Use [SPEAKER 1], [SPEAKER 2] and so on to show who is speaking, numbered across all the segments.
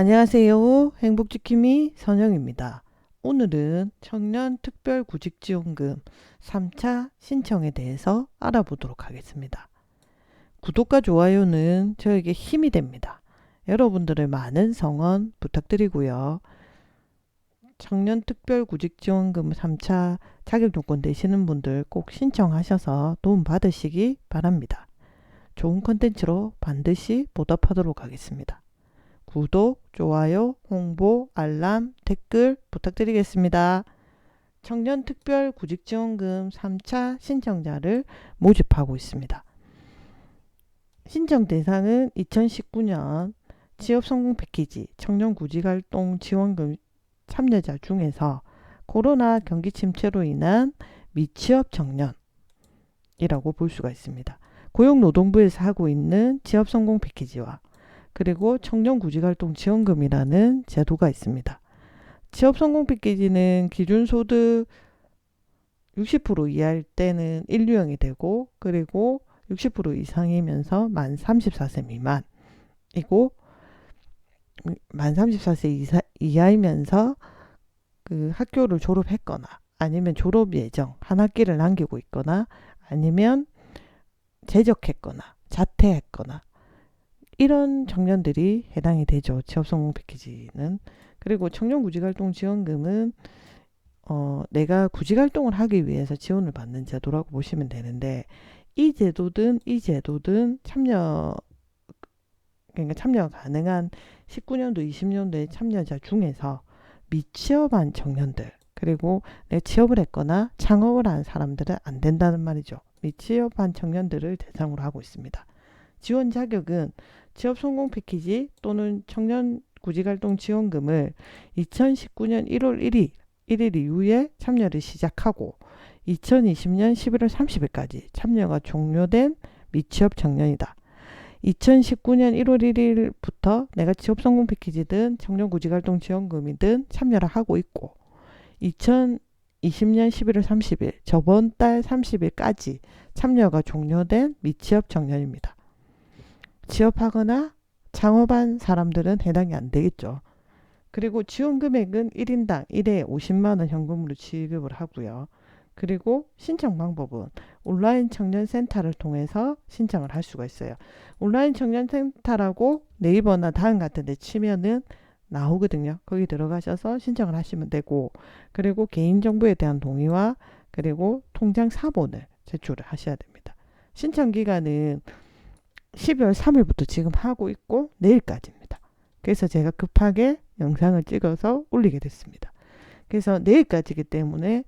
[SPEAKER 1] 안녕하세요. 행복지킴이 선영입니다. 오늘은 청년특별구직지원금 3차 신청에 대해서 알아보도록 하겠습니다. 구독과 좋아요는 저에게 힘이 됩니다. 여러분들의 많은 성원 부탁드리고요. 청년특별구직지원금 3차 자격요건 되시는 분들 꼭 신청하셔서 도움 받으시기 바랍니다. 좋은 컨텐츠로 반드시 보답하도록 하겠습니다. 구독, 좋아요, 홍보, 알람, 댓글 부탁드리겠습니다. 청년특별구직지원금 3차 신청자를 모집하고 있습니다. 신청 대상은 2019년 취업성공 패키지 청년구직활동 지원금 참여자 중에서 코로나 경기 침체로 인한 미취업 청년이라고 볼 수가 있습니다. 고용노동부에서 하고 있는 취업성공 패키지와 그리고 청년구직활동 지원금이라는 제도가 있습니다. 취업성공 패키지는 기준소득 60% 이하일 때는 1유형이 되고 그리고 60% 이상이면서 만 34세 미만이고 만 34세 이하이면서 그 학교를 졸업했거나 아니면 졸업 예정 한 학기를 남기고 있거나 아니면 재적했거나 자퇴했거나 이런 청년들이 해당이 되죠. 취업성공 패키지는. 그리고 청년구직활동 지원금은 내가 구직활동을 하기 위해서 지원을 받는 제도라고 보시면 되는데 이 제도든 그러니까 참여 가능한 19년도 20년도의 참여자 중에서 미취업한 청년들 그리고 내 취업을 했거나 창업을 한 사람들은 안 된다는 말이죠. 미취업한 청년들을 대상으로 하고 있습니다. 지원 자격은 취업성공 패키지 또는 청년구직활동 지원금을 2019년 1월 1일 이후에 참여를 시작하고 2020년 11월 30일까지 참여가 종료된 미취업 청년이다. 2019년 1월 1일부터 내가 취업성공 패키지든 청년구직활동 지원금이든 참여를 하고 있고 2020년 11월 30일 저번 달 30일까지 참여가 종료된 미취업 청년입니다. 취업하거나 창업한 사람들은 해당이 안 되겠죠. 그리고 지원 금액은 1인당 1회 50만 원 현금으로 지급을 하고요. 그리고 신청 방법은 온라인 청년센터를 통해서 신청을 할 수가 있어요. 온라인 청년센터라고 네이버나 다음 같은 데 치면은 나오거든요. 거기 들어가셔서 신청을 하시면 되고 그리고 개인정보에 대한 동의와 그리고 통장 사본을 제출을 하셔야 됩니다. 신청 기간은 12월 3일부터 지금 하고 있고 내일까지입니다. 그래서 제가 급하게 영상을 찍어서 올리게 됐습니다. 그래서 내일까지이기 때문에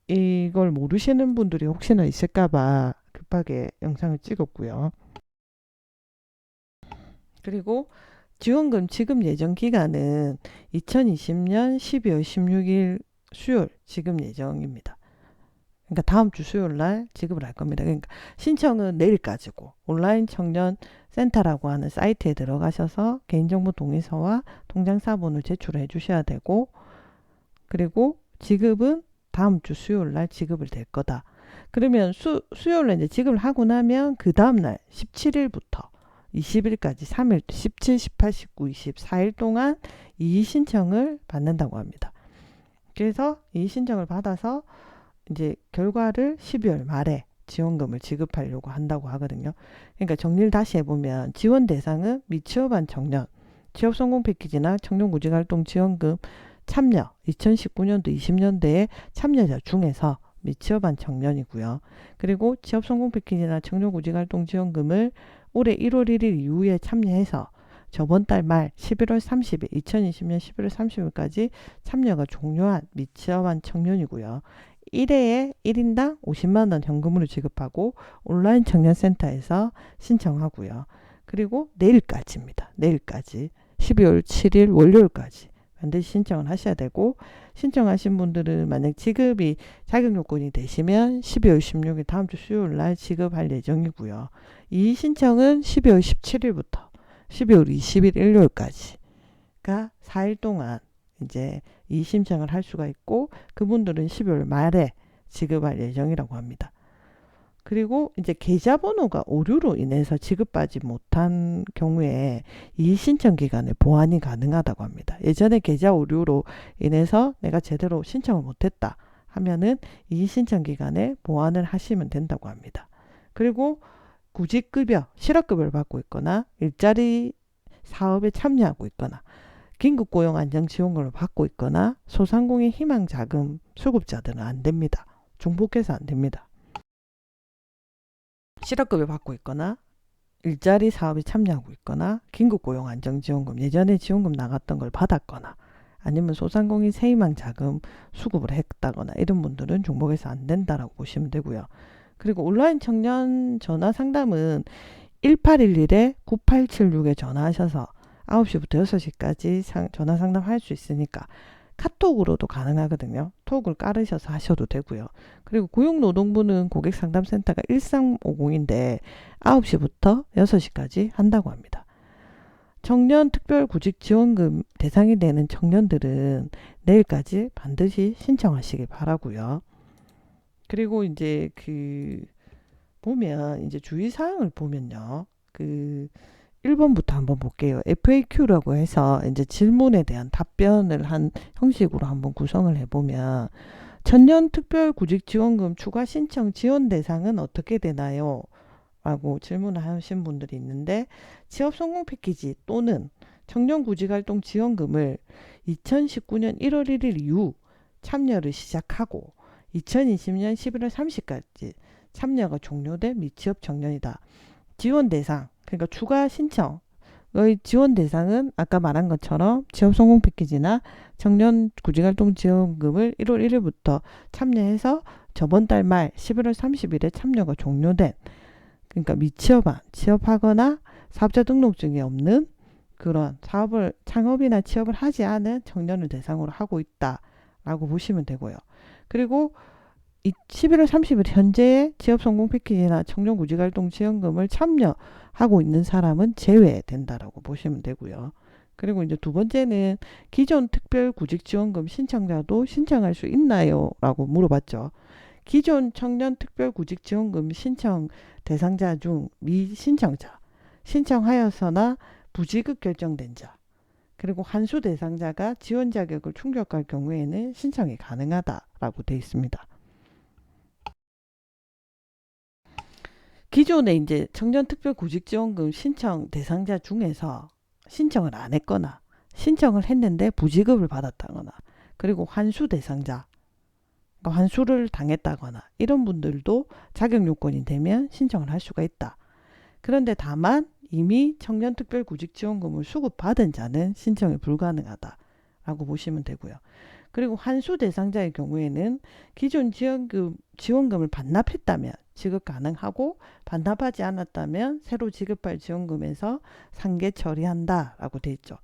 [SPEAKER 1] 이걸 모르시는 분들이 혹시나 있을까봐 급하게 영상을 찍었고요. 그리고 지원금 지급 예정 기간은 2020년 12월 16일 수요일 지급 예정입니다. 그러니까 다음 주 수요일 날 지급을 할 겁니다. 그러니까 신청은 내일까지고 온라인 청년 센터라고 하는 사이트에 들어가셔서 개인정보 동의서와 통장 사본을 제출해 주셔야 되고 그리고 지급은 다음 주 수요일 날 지급을 될 거다. 그러면 수요일 날 이제 지급을 하고 나면 그 다음 날 17일부터 20일까지 3일 17, 18, 19, 20 4일 동안 이의 신청을 받는다고 합니다. 그래서 이의 신청을 받아서 이제 결과를 12월 말에 지원금을 지급하려고 한다고 하거든요. 그러니까 정리를 다시 해보면 지원 대상은 미취업한 청년, 취업성공 패키지나 청년구직활동 지원금 참여 2019년도 20년대에 참여자 중에서 미취업한 청년이고요. 그리고 취업성공 패키지나 청년구직활동 지원금을 올해 1월 1일 이후에 참여해서 저번 달 말 11월 30일 2020년 11월 30일까지 참여가 종료한 미취업한 청년이고요. 1회에 1인당 50만 원 현금으로 지급하고 온라인 청년센터에서 신청하고요. 그리고 내일까지입니다. 내일까지 12월 7일 월요일까지 반드시 신청을 하셔야 되고 신청하신 분들은 만약 지급이 자격 요건이 되시면 12월 16일 다음 주 수요일 날 지급할 예정이고요. 이 신청은 12월 17일부터 12월 20일 일요일까지가 4일 동안 이제 이 신청을 할 수가 있고 그분들은 12월 말에 지급할 예정이라고 합니다. 그리고 이제 계좌번호가 오류로 인해서 지급받지 못한 경우에 이 신청 기간에 보완이 가능하다고 합니다. 예전에 계좌 오류로 인해서 내가 제대로 신청을 못했다 하면은 이 신청 기간에 보완을 하시면 된다고 합니다. 그리고 구직급여, 실업급여를 받고 있거나 일자리 사업에 참여하고 있거나 긴급고용 안정지원금을 받고 있거나 소상공인 희망자금 수급자들은 안 됩니다. 중복해서 안 됩니다. 실업급여 받고 있거나 일자리 사업에 참여하고 있거나 긴급고용 안정지원금 예전에 지원금 나갔던 걸 받았거나 아니면 소상공인 세희망 자금 수급을 했다거나 이런 분들은 중복해서 안 된다라고 보시면 되고요. 그리고 온라인 청년 전화 상담은 1811에 9876에 전화하셔서 9시부터 6시까지 전화 상담할 수 있으니까 카톡으로도 가능하거든요. 톡을 깔으셔서 하셔도 되고요. 그리고 고용노동부는 고객상담센터가 1350인데 9시부터 6시까지 한다고 합니다. 청년 특별구직지원금 대상이 되는 청년들은 내일까지 반드시 신청하시길 바라고요. 그리고 이제 보면 이제 주의사항을 보면요. 1번부터 한번 볼게요. FAQ라고 해서 이제 질문에 대한 답변을 한 형식으로 한번 구성을 해보면 청년 특별구직지원금 추가 신청 지원 대상은 어떻게 되나요? 라고 질문을 하신 분들이 있는데 취업 성공 패키지 또는 청년 구직활동 지원금을 2019년 1월 1일 이후 참여를 시작하고 2020년 11월 30일까지 참여가 종료된 미취업 청년이다. 지원 대상, 그러니까 추가 신청의 지원 대상은 아까 말한 것처럼 취업 성공 패키지나 청년 구직활동 지원금을 1월 1일부터 참여해서 저번 달 말 11월 30일에 참여가 종료된 그러니까 미취업한, 취업하거나 사업자 등록증이 없는 그런 창업이나 취업을 하지 않은 청년을 대상으로 하고 있다라고 보시면 되고요. 그리고 11월 30일 현재의 취업 성공 패키지나 청년 구직활동 지원금을 참여하고 있는 사람은 제외된다라고 보시면 되고요. 그리고 이제 두 번째는 기존 특별구직지원금 신청자도 신청할 수 있나요? 라고 물어봤죠. 기존 청년 특별구직지원금 신청 대상자 중 미신청자, 신청하여서나 부지급 결정된 자, 그리고 환수 대상자가 지원 자격을 충족할 경우에는 신청이 가능하다라고 되어 있습니다. 기존에 이제 청년 특별구직지원금 신청 대상자 중에서 신청을 안 했거나 신청을 했는데 부지급을 받았다거나 그리고 환수 대상자 환수를 당했다거나 이런 분들도 자격 요건이 되면 신청을 할 수가 있다. 그런데 다만 이미 청년특별구직지원금을 수급받은 자는 신청이 불가능하다라고 보시면 되고요. 그리고 환수 대상자의 경우에는 기존 지원금을 반납했다면 지급 가능하고 반납하지 않았다면 새로 지급할 지원금에서 상계 처리한다라고 되어 있죠.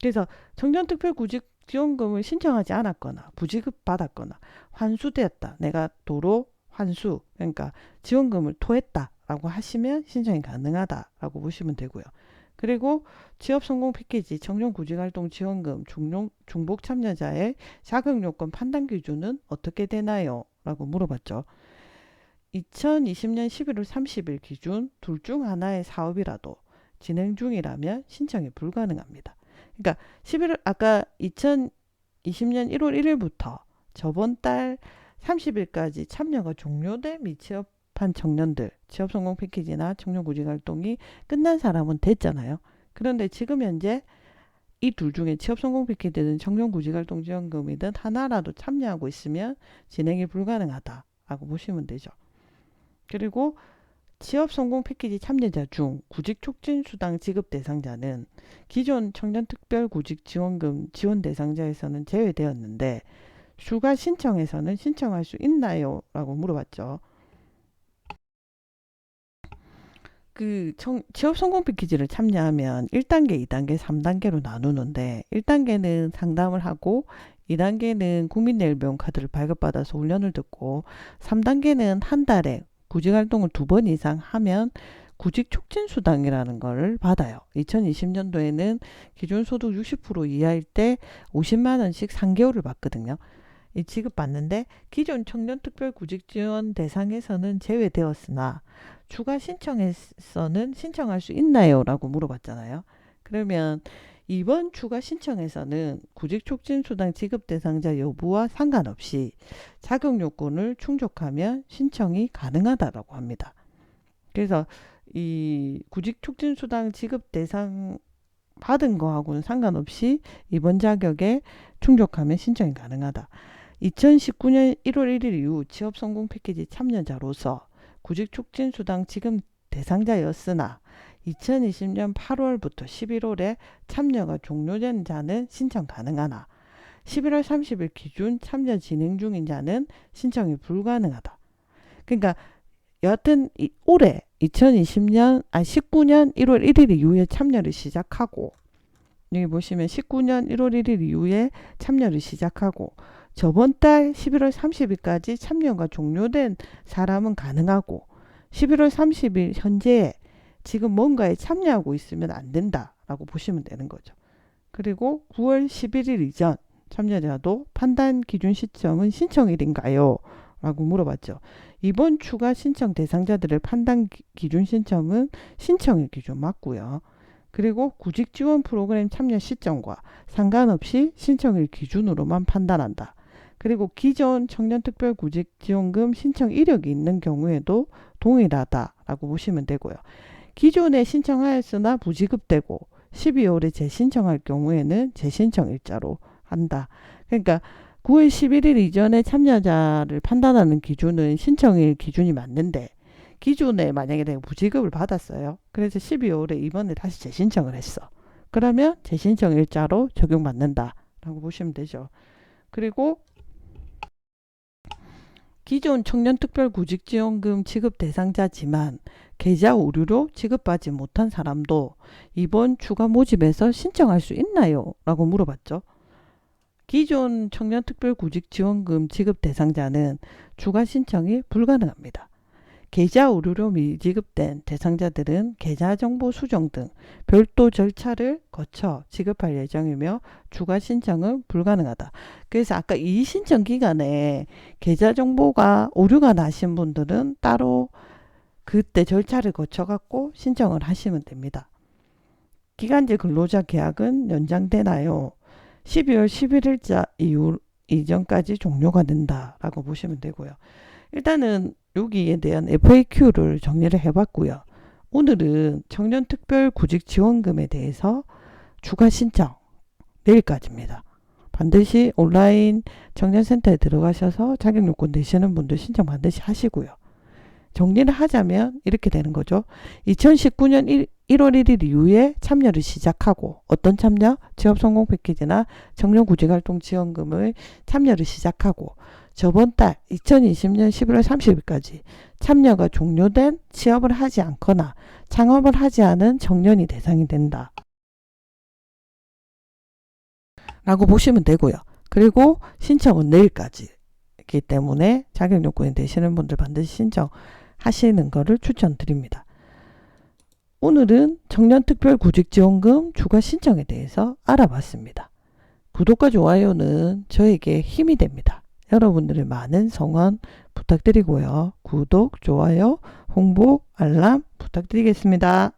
[SPEAKER 1] 그래서 청년특별구직지원금을 신청하지 않았거나 부지급 받았거나 환수되었다. 내가 도로 환수 그러니까 지원금을 토했다라고 하시면 신청이 가능하다라고 보시면 되고요. 그리고 취업 성공 패키지 청년구직활동 지원금 중복 참여자의 자격요건 판단 기준은 어떻게 되나요? 라고 물어봤죠. 2020년 11월 30일 기준 둘 중 하나의 사업이라도 진행 중이라면 신청이 불가능합니다. 그러니까 아까 2020년 1월 1일부터 저번 달 30일까지 참여가 종료된 미취업한 청년들 취업 성공 패키지나 청년 구직 활동이 끝난 사람은 됐잖아요. 그런데 지금 현재 이 둘 중에 취업 성공 패키지든 청년 구직 활동 지원금이든 하나라도 참여하고 있으면 진행이 불가능하다라고 보시면 되죠. 그리고 취업 성공 패키지 참여자 중 구직 촉진 수당 지급 대상자는 기존 청년 특별 구직 지원금 지원 대상자에서는 제외되었는데 추가 신청에서는 신청할 수 있나요? 라고 물어봤죠. 취업 성공 패키지를 참여하면 1단계, 2단계, 3단계로 나누는데 1단계는 상담을 하고 2단계는 국민내일병 카드를 발급받아서 훈련을 듣고 3단계는 한 달에 구직활동을 2번 이상 하면 구직촉진수당이라는 거를 받아요. 2020년도에는 기준소득 60% 이하일 때 50만 원씩 3개월을 받거든요. 이 지급받는데 기존 청년특별구직지원 대상에서는 제외되었으나 추가 신청에서는 신청할 수 있나요? 라고 물어봤잖아요. 그러면 이번 추가 신청에서는 구직촉진수당 지급 대상자 여부와 상관없이 자격 요건을 충족하면 신청이 가능하다라고 합니다. 그래서 이 구직촉진수당 지급 대상 받은 거하고는 상관없이 이번 자격에 충족하면 신청이 가능하다. 2019년 1월 1일 이후 취업성공 패키지 참여자로서 구직촉진수당 지급 대상자였으나 2020년 8월부터 11월에 참여가 종료된 자는 신청 가능하나 11월 30일 기준 참여 진행 중인 자는 신청이 불가능하다. 그러니까 여하튼 올해 19년 1월 1일 이후에 참여를 시작하고 여기 보시면 19년 1월 1일 이후에 참여를 시작하고 저번 달 11월 30일까지 참여가 종료된 사람은 가능하고 11월 30일 현재 지금 뭔가에 참여하고 있으면 안 된다라고 보시면 되는 거죠. 그리고 9월 11일 이전 참여자도 판단 기준 시점은 신청일인가요? 라고 물어봤죠. 이번 추가 신청 대상자들의 판단 기준 신청은 신청일 기준 맞고요. 그리고 구직 지원 프로그램 참여 시점과 상관없이 신청일 기준으로만 판단한다. 그리고 기존 청년특별구직지원금 신청 이력이 있는 경우에도 동일하다라고 보시면 되고요. 기존에 신청하였으나 부지급되고 12월에 재신청할 경우에는 재신청 일자로 한다. 그러니까 9월 11일 이전에 참여자를 판단하는 기준은 신청일 기준이 맞는데 기존에 만약에 내가 부지급을 받았어요. 그래서 12월에 이번에 다시 재신청을 했어. 그러면 재신청 일자로 적용받는다 라고 보시면 되죠. 그리고 기존 청년특별구직지원금 지급 대상자지만 계좌 오류로 지급받지 못한 사람도 이번 추가 모집에서 신청할 수 있나요? 라고 물어봤죠. 기존 청년특별구직지원금 지급 대상자는 추가 신청이 불가능합니다. 계좌 오류로 미지급된 대상자들은 계좌정보 수정 등 별도 절차를 거쳐 지급할 예정이며 추가 신청은 불가능하다. 그래서 아까 이 신청 기간에 계좌정보가 오류가 나신 분들은 따로 그때 절차를 거쳐 갖고 신청을 하시면 됩니다. 기간제 근로자 계약은 연장되나요? 12월 11일자 이전까지 종료가 된다라고 보시면 되고요. 일단은 여기에 대한 FAQ를 정리를 해봤고요. 오늘은 청년특별구직지원금에 대해서 추가 신청 내일까지입니다. 반드시 온라인 청년센터에 들어가셔서 자격요건 되시는 분들 신청 반드시 하시고요. 정리를 하자면 이렇게 되는 거죠. 2019년 1월 1일 이후에 참여를 시작하고 어떤 참여? 취업성공 패키지나 청년구직활동 지원금을 참여를 시작하고 저번 달 2020년 11월 30일까지 참여가 종료된 취업을 하지 않거나 창업을 하지 않은 청년이 대상이 된다. 라고 보시면 되고요. 그리고 신청은 내일까지이기 때문에 자격요건이 되시는 분들 반드시 신청하시는 것을 추천드립니다. 오늘은 청년특별구직지원금 추가 신청에 대해서 알아봤습니다. 구독과 좋아요는 저에게 힘이 됩니다. 여러분들의 많은 성원 부탁드리고요. 구독, 좋아요, 홍보, 알람 부탁드리겠습니다.